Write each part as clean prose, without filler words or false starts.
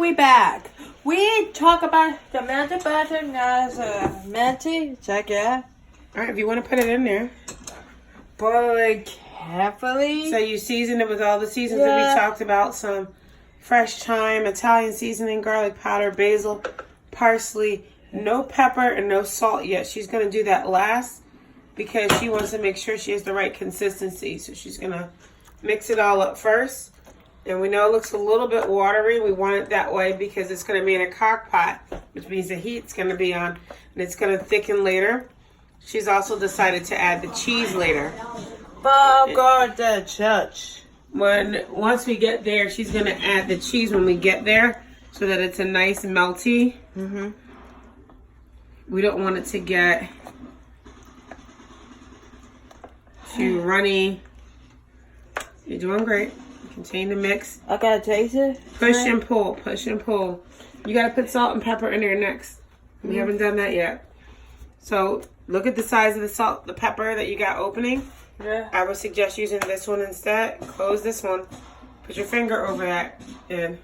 we back. We talk about the melted butter as a melty. Check it out. All right, if you want to put it in there. Boil it carefully. So you season it with all the seasons that we talked about. Some fresh thyme, Italian seasoning, garlic powder, basil, parsley. No pepper and no salt yet. She's going to do that last because she wants to make sure she has the right consistency. So she's going to mix it all up first. And we know it looks a little bit watery. We want it that way because it's going to be in a crock pot, which means the heat's going to be on and it's going to thicken later. She's also decided to add the cheese later. Oh, God, the church. Once we get there, she's going to add the cheese when we get there so that it's a nice melty. Mm-hmm. We don't want it to get too runny. You're doing great. Continue to mix. I gotta taste it. Push and pull. Push and pull. You gotta put salt and pepper in there next. We haven't done that yet. So look at the size of the salt, the pepper that you got opening. Yeah. I would suggest using this one instead. Close this one. Put your finger over that, and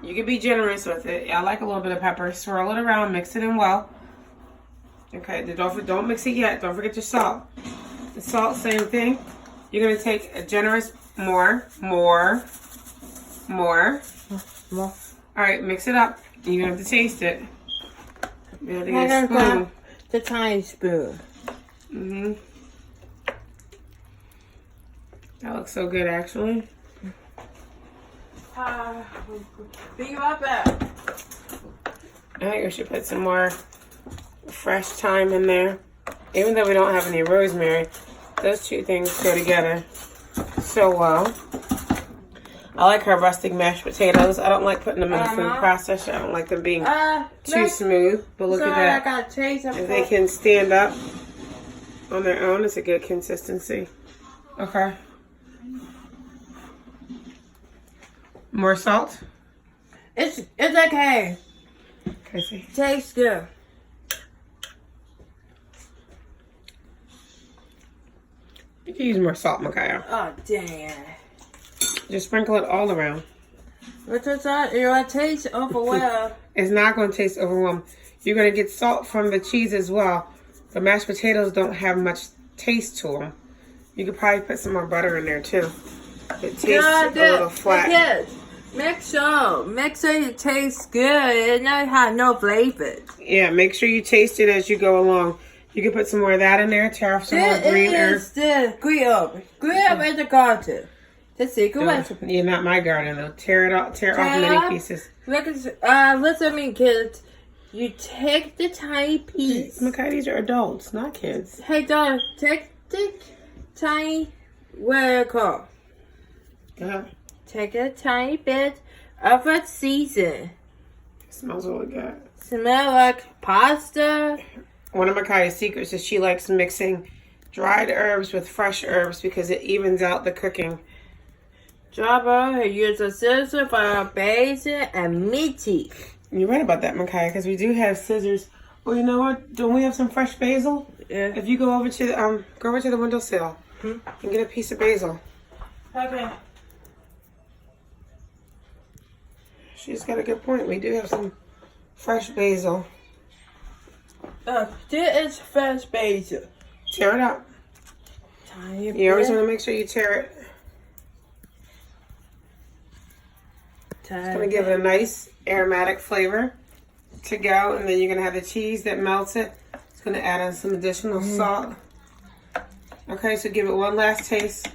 you can be generous with it. I like a little bit of pepper. Swirl it around. Mix it in well. Okay. Don't mix it yet. Don't forget your salt. The salt, same thing. You're gonna take a generous more. All right, mix it up. You're gonna have to taste it. You have to get a spoon. The tiny spoon. That looks so good, actually. Be right back. I think we should put some more fresh thyme in there. Even though we don't have any rosemary, those two things go together so well. I like her rustic mashed potatoes. I don't like putting them in the food processor. I don't like them being too smooth. But look at that. I got taste if they can stand up on their own, it's a good consistency. Okay. More salt? It's okay. Okay. Tastes good. You can use more salt, Micaiah. Oh, dang. Just sprinkle it all around. What's that? It will taste overwhelmed. It's not going to taste overwhelmed. You're going to get salt from the cheese as well. The mashed potatoes don't have much taste to them. You could probably put some more butter in there too. It tastes a little flat. Make sure it tastes good and not have no flavor. Yeah, make sure you taste it as you go along. You can put some more of that in there. Tear off some more green herbs. The green herb. Green herb in the garden. The secret one. Yeah, not my garden though. Tear it off. Tear off many pieces. Listen to me, kids. You take the tiny piece. Micaiah, these are adults, not kids. Hey, dog, take the tiny call. Take a tiny bit of a season. It smells really good. Smell like pasta. One of Micaiah's secrets is she likes mixing dried herbs with fresh herbs because it evens out the cooking. Jabba, use a scissor for basil and meaty. You're right about that, Micaiah, because we do have scissors. Well, you know what? Don't we have some fresh basil? Yeah. If you go over to the windowsill and get a piece of basil. Okay. She's got a good point. We do have some fresh basil. This is fresh basil. Tear it up. You always want to make sure you tear it. It's going to give it a nice aromatic flavor to go. And then you're going to have the cheese that melts it. It's going to add in some additional salt. Okay, so give it one last taste.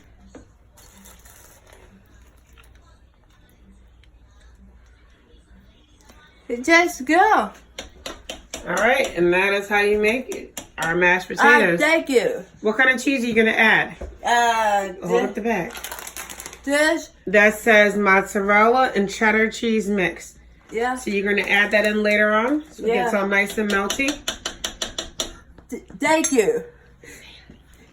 Just go. All right, and that is how you make it. Our mashed potatoes. Thank you. What kind of cheese are you going to add? Hold up the back. This. That says mozzarella and cheddar cheese mix. Yeah. So you're going to add that in later on. So it gets all nice and melty. Thank you.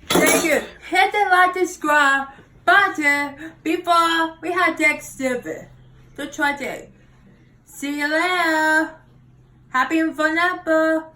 Thank you. Hit the like, subscribe button before we have next stupid. So try it. See you later. Happy and fun apple.